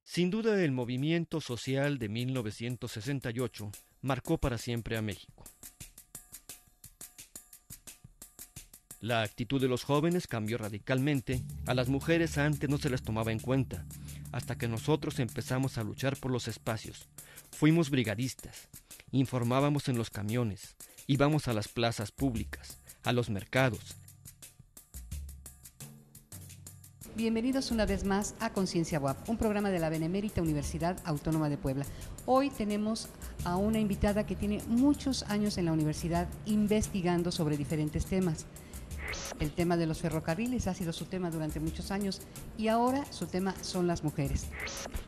Sin duda, el movimiento social de 1968 marcó para siempre a México. La actitud de los jóvenes cambió radicalmente. A las mujeres antes no se les tomaba en cuenta, hasta que nosotros empezamos a luchar por los espacios. Fuimos brigadistas, informábamos en los camiones, íbamos a las plazas públicas, a los mercados. Bienvenidos una vez más a Conciencia UAP, un programa de la Benemérita Universidad Autónoma de Puebla. Hoy tenemos a una invitada que tiene muchos años en la universidad investigando sobre diferentes temas. El tema de los ferrocarriles ha sido su tema durante muchos años y ahora su tema son las mujeres.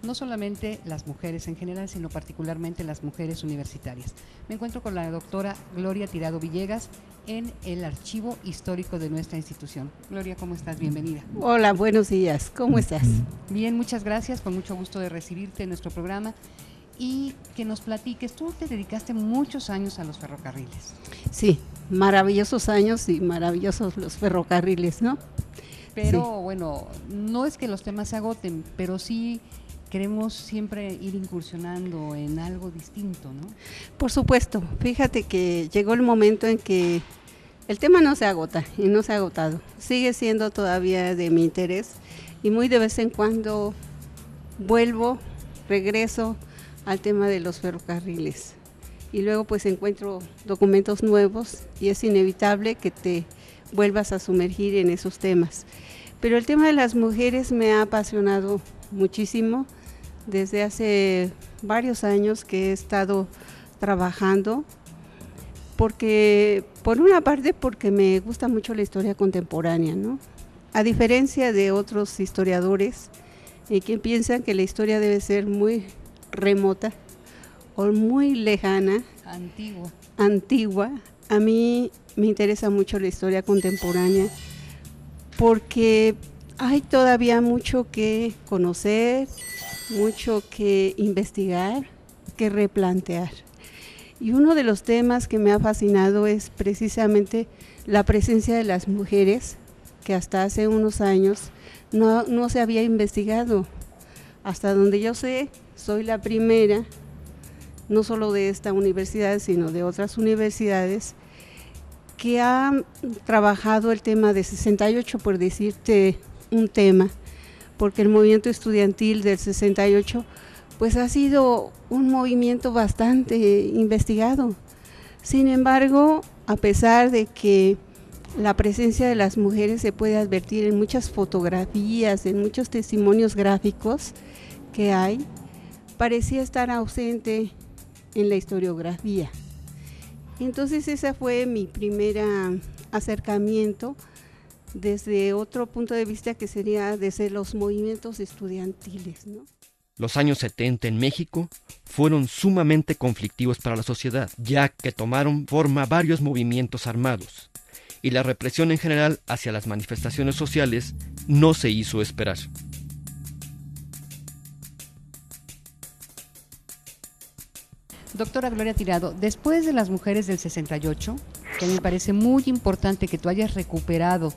No solamente las mujeres en general, sino particularmente las mujeres universitarias. Me encuentro con la doctora Gloria Tirado Villegas en el archivo histórico de nuestra institución. Gloria, ¿cómo estás? Bienvenida. Hola, buenos días. ¿Cómo estás? Bien, muchas gracias. Con mucho gusto de recibirte en nuestro programa y que nos platiques. Tú te dedicaste muchos años a los ferrocarriles. Sí, maravillosos años y maravillosos los ferrocarriles, ¿no? Pero sí. Bueno, no es que los temas se agoten, pero sí queremos siempre ir incursionando en algo distinto, ¿no? Por supuesto, fíjate que llegó el momento en que el tema no se agota y no se ha agotado. Sigue siendo todavía de mi interés y muy de vez en cuando regreso al tema de los ferrocarriles. Y luego pues encuentro documentos nuevos y es inevitable que te vuelvas a sumergir en esos temas. Pero el tema de las mujeres me ha apasionado muchísimo desde hace varios años que he estado trabajando, porque por una parte porque me gusta mucho la historia contemporánea, ¿no? A diferencia de otros historiadores que piensan que la historia debe ser muy remota o muy lejana, antigua, a mí me interesa mucho la historia contemporánea porque hay todavía mucho que conocer, mucho que investigar, que replantear. Y uno de los temas que me ha fascinado es precisamente la presencia de las mujeres, que hasta hace unos años no se había investigado. Hasta donde yo sé, soy la primera, no solo de esta universidad, sino de otras universidades, que ha trabajado el tema de 68, por decirte un tema, porque el movimiento estudiantil del 68 pues ha sido un movimiento bastante investigado. Sin embargo, a pesar de que la presencia de las mujeres se puede advertir en muchas fotografías, en muchos testimonios gráficos que hay, parecía estar ausente en la historiografía. Entonces ese fue mi primer acercamiento desde otro punto de vista que sería desde los movimientos estudiantiles, ¿no? Los años 70 en México fueron sumamente conflictivos para la sociedad, ya que tomaron forma varios movimientos armados, y la represión en general hacia las manifestaciones sociales no se hizo esperar. Doctora Gloria Tirado, después de las mujeres del 68, que me parece muy importante que tú hayas recuperado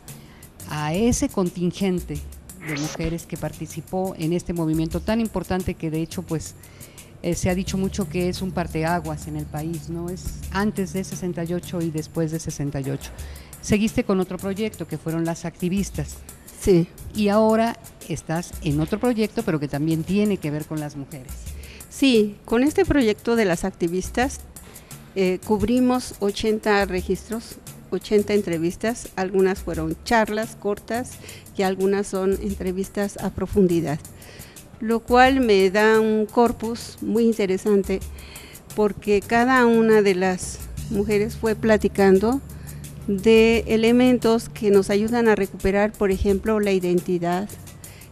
a ese contingente de mujeres que participó en este movimiento tan importante que de hecho pues se ha dicho mucho que es un parteaguas en el país, ¿no? Es antes de 68 y después de 68. Seguiste con otro proyecto que fueron las activistas. Sí. Y ahora estás en otro proyecto, pero que también tiene que ver con las mujeres. Sí, con este proyecto de las activistas cubrimos 80 registros, 80 entrevistas, algunas fueron charlas cortas y algunas son entrevistas a profundidad, lo cual me da un corpus muy interesante porque cada una de las mujeres fue platicando de elementos que nos ayudan a recuperar, por ejemplo, la identidad,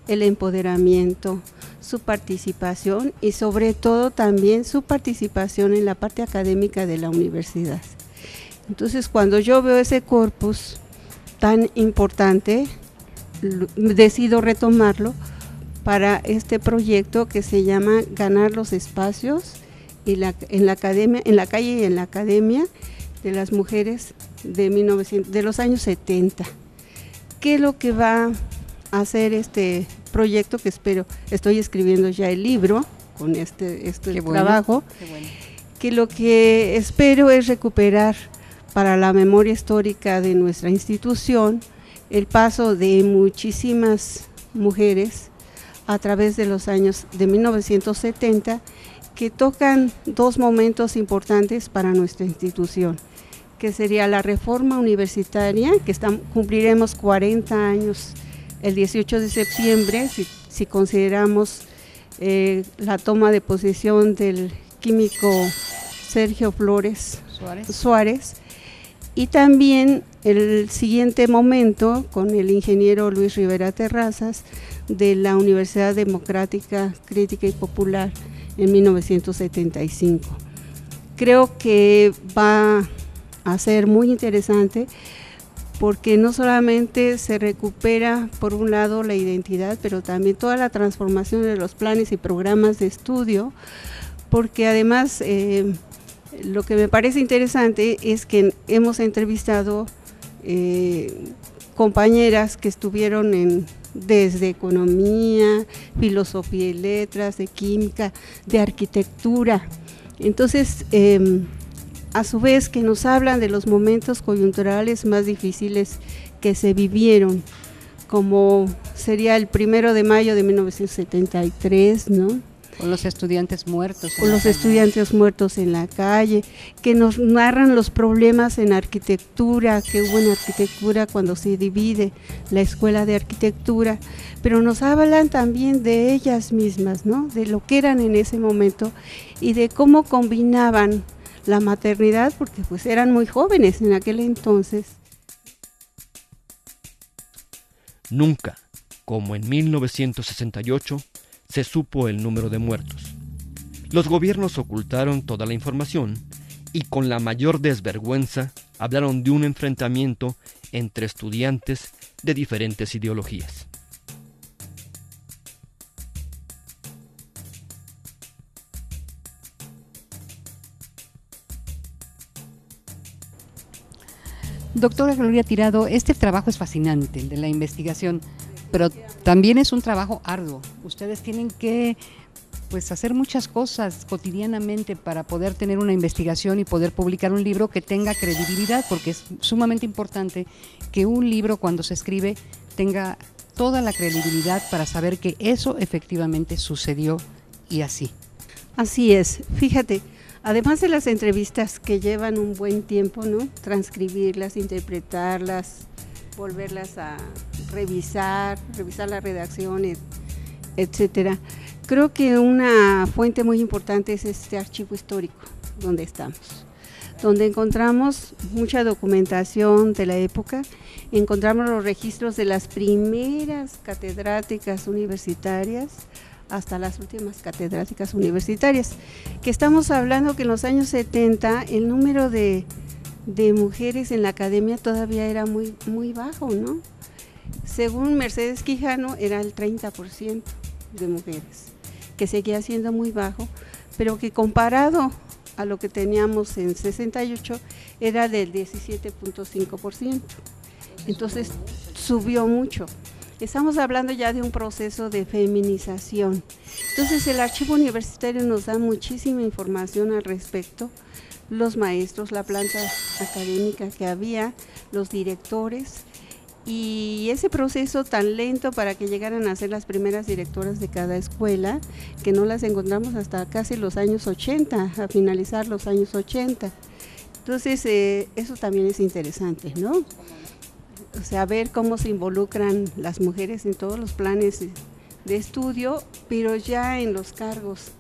el empoderamiento, su participación y sobre todo también su participación en la parte académica de la universidad. Entonces, cuando yo veo ese corpus tan importante, decido retomarlo para este proyecto que se llama Ganar los espacios en la academia, en la calle y en la academia, de las mujeres de los años 70. ¿Qué es lo que va a hacer este proyecto que estoy escribiendo ya el libro con este trabajo? Qué bueno. Que lo que espero es recuperar para la memoria histórica de nuestra institución el paso de muchísimas mujeres a través de los años de 1970 que tocan dos momentos importantes para nuestra institución, que sería la reforma universitaria, que cumpliremos 40 años el 18 de septiembre, si consideramos la toma de posesión del químico Sergio Flores Suárez, y también el siguiente momento con el ingeniero Luis Rivera Terrazas de la Universidad Democrática, Crítica y Popular en 1975. Creo que va a ser muy interesante porque no solamente se recupera por un lado la identidad, pero también toda la transformación de los planes y programas de estudio, porque además lo que me parece interesante es que hemos entrevistado compañeras que estuvieron desde economía, filosofía y letras, de química, de arquitectura. Entonces, a su vez que nos hablan de los momentos coyunturales más difíciles que se vivieron, como sería el 1 de mayo de 1973, ¿no? Con los estudiantes muertos. Con los estudiantes muertos en la calle, que nos narran los problemas en arquitectura, que hubo en arquitectura cuando se divide la escuela de arquitectura, pero nos hablan también de ellas mismas, ¿no? De lo que eran en ese momento y de cómo combinaban la maternidad, porque pues eran muy jóvenes en aquel entonces. Nunca, como en 1968, se supo el número de muertos. Los gobiernos ocultaron toda la información y con la mayor desvergüenza hablaron de un enfrentamiento entre estudiantes de diferentes ideologías. Doctora Gloria Tirado, este trabajo es fascinante, el de la investigación, pero también es un trabajo arduo. Ustedes tienen que hacer muchas cosas cotidianamente para poder tener una investigación y poder publicar un libro que tenga credibilidad, porque es sumamente importante que un libro cuando se escribe tenga toda la credibilidad para saber que eso efectivamente sucedió y así. Así es, fíjate. Además de las entrevistas que llevan un buen tiempo, ¿no? Transcribirlas, interpretarlas, volverlas a revisar la redacción, etcétera. Creo que una fuente muy importante es este archivo histórico donde estamos, donde encontramos mucha documentación de la época, encontramos los registros de las primeras catedráticas universitarias, hasta las últimas catedráticas universitarias, que estamos hablando que en los años 70 el número de mujeres en la academia todavía era muy, muy bajo, ¿no? Según Mercedes Quijano era el 30% de mujeres, que seguía siendo muy bajo, pero que comparado a lo que teníamos en 68 era del 17.5%, entonces subió mucho. Estamos hablando ya de un proceso de feminización. Entonces el archivo universitario nos da muchísima información al respecto, los maestros, la planta académica que había, los directores, y ese proceso tan lento para que llegaran a ser las primeras directoras de cada escuela, que no las encontramos hasta casi los años 80, a finalizar los años 80. Entonces eso también es interesante, ¿no? O sea, ver cómo se involucran las mujeres en todos los planes de estudio, pero ya en los cargos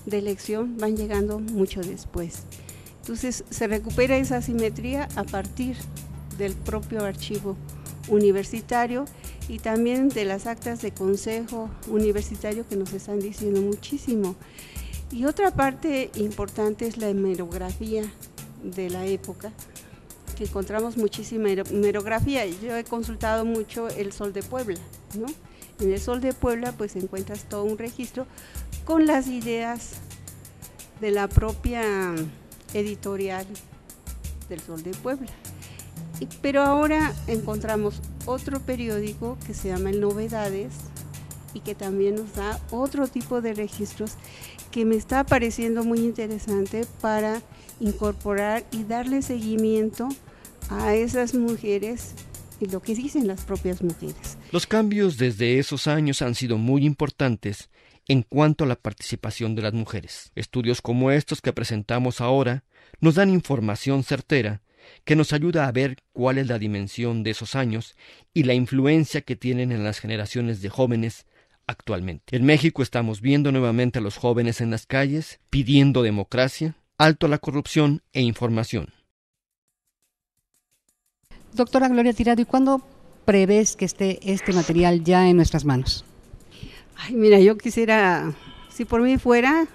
de elección van llegando mucho después. Entonces se recupera esa simetría a partir del propio archivo universitario y también de las actas de consejo universitario que nos están diciendo muchísimo. Y otra parte importante es la hemerografía de la época, que encontramos muchísima hemerografía. Yo he consultado mucho el Sol de Puebla, ¿no? En el Sol de Puebla pues encuentras todo un registro con las ideas de la propia editorial del Sol de Puebla. Pero ahora encontramos otro periódico que se llama El Novedades y que también nos da otro tipo de registros que me está pareciendo muy interesante para incorporar y darle seguimiento a esas mujeres y lo que dicen las propias mujeres. Los cambios desde esos años han sido muy importantes en cuanto a la participación de las mujeres. Estudios como estos que presentamos ahora nos dan información certera que nos ayuda a ver cuál es la dimensión de esos años y la influencia que tienen en las generaciones de jóvenes actualmente. En México estamos viendo nuevamente a los jóvenes en las calles pidiendo democracia, alto a la corrupción e información. Doctora Gloria Tirado, ¿y cuándo prevés que esté este material ya en nuestras manos? Ay, mira, yo quisiera, si por mí fuera,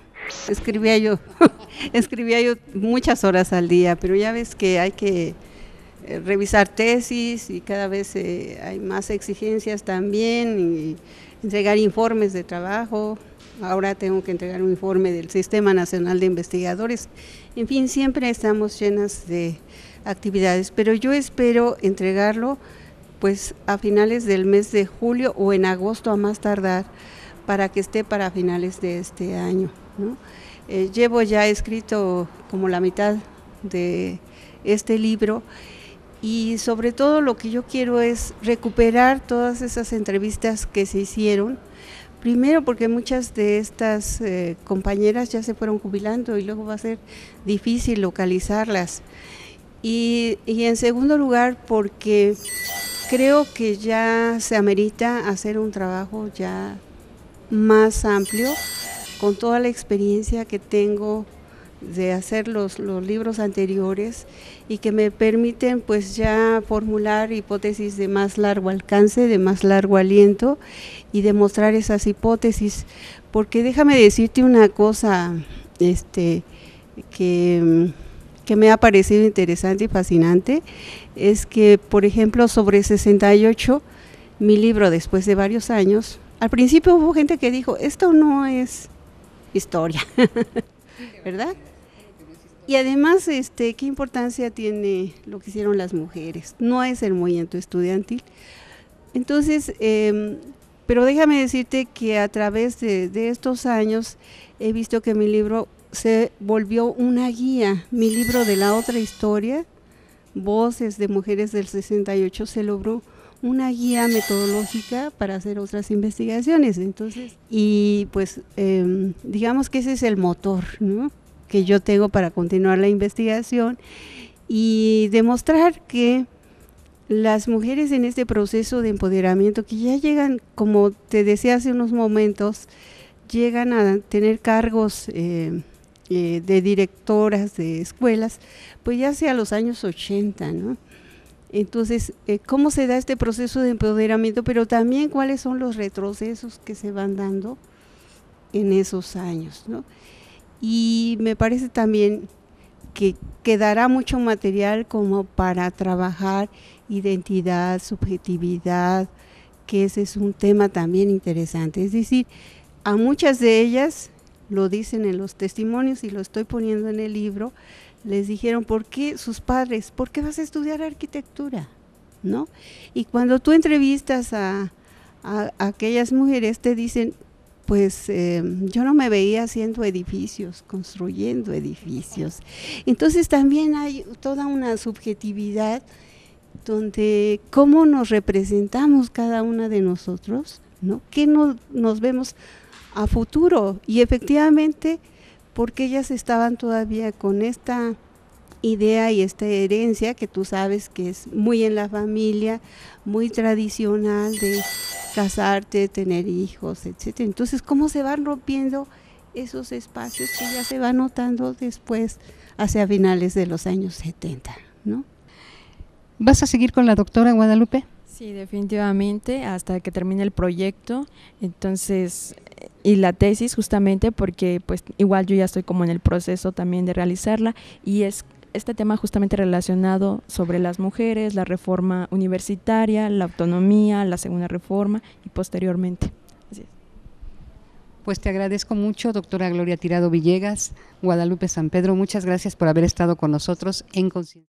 escribía yo muchas horas al día, pero ya ves que hay que revisar tesis y cada vez hay más exigencias también, y entregar informes de trabajo. Ahora tengo que entregar un informe del Sistema Nacional de Investigadores. En fin, siempre estamos llenas de actividades, pero yo espero entregarlo pues a finales del mes de julio o en agosto a más tardar, para que esté para finales de este año, ¿no? Llevo ya escrito como la mitad de este libro y sobre todo lo que yo quiero es recuperar todas esas entrevistas que se hicieron. Primero porque muchas de estas compañeras ya se fueron jubilando y luego va a ser difícil localizarlas. Y en segundo lugar porque creo que ya se amerita hacer un trabajo ya más amplio, con toda la experiencia que tengo de hacer los libros anteriores y que me permiten pues ya formular hipótesis de más largo alcance, de más largo aliento y demostrar esas hipótesis, porque déjame decirte una cosa que me ha parecido interesante y fascinante, es que por ejemplo sobre 68, mi libro después de varios años, al principio hubo gente que dijo, esto no es historia, ¿verdad? Y además, ¿qué importancia tiene lo que hicieron las mujeres? No es el movimiento estudiantil. Entonces, pero déjame decirte que a través de estos años he visto que mi libro se volvió una guía. Mi libro de la otra historia, Voces de Mujeres del 68, se logró una guía metodológica para hacer otras investigaciones. Entonces, y pues digamos que ese es el motor, ¿no?, que yo tengo para continuar la investigación y demostrar que las mujeres en este proceso de empoderamiento, que ya llegan, como te decía hace unos momentos, llegan a tener cargos de directoras de escuelas, pues ya hacia los años 80, ¿no? Entonces, ¿cómo se da este proceso de empoderamiento? Pero también cuáles son los retrocesos que se van dando en esos años, ¿no? Y me parece también que quedará mucho material como para trabajar identidad, subjetividad, que ese es un tema también interesante. Es decir, a muchas de ellas, lo dicen en los testimonios y lo estoy poniendo en el libro, les dijeron, ¿por qué sus padres? ¿Por qué vas a estudiar arquitectura? ¿No? Y cuando tú entrevistas a aquellas mujeres, te dicen, pues yo no me veía haciendo edificios, construyendo edificios. Entonces también hay toda una subjetividad donde cómo nos representamos cada una de nosotros, ¿no? ¿Qué nos vemos a futuro? Y efectivamente, porque ellas estaban todavía con esta idea y esta herencia que tú sabes que es muy en la familia, muy tradicional de casarte, tener hijos, etcétera. Entonces, ¿cómo se van rompiendo esos espacios que ya se van notando después, hacia finales de los años 70, ¿no? ¿Vas a seguir con la doctora Guadalupe? Sí, definitivamente, hasta que termine el proyecto, entonces, y la tesis justamente, porque pues igual yo ya estoy como en el proceso también de realizarla, y es este tema justamente relacionado sobre las mujeres, la reforma universitaria, la autonomía, la segunda reforma y posteriormente. Así es. Pues te agradezco mucho, doctora Gloria Tirado Villegas, Guadalupe San Pedro, muchas gracias por haber estado con nosotros en Conciencia.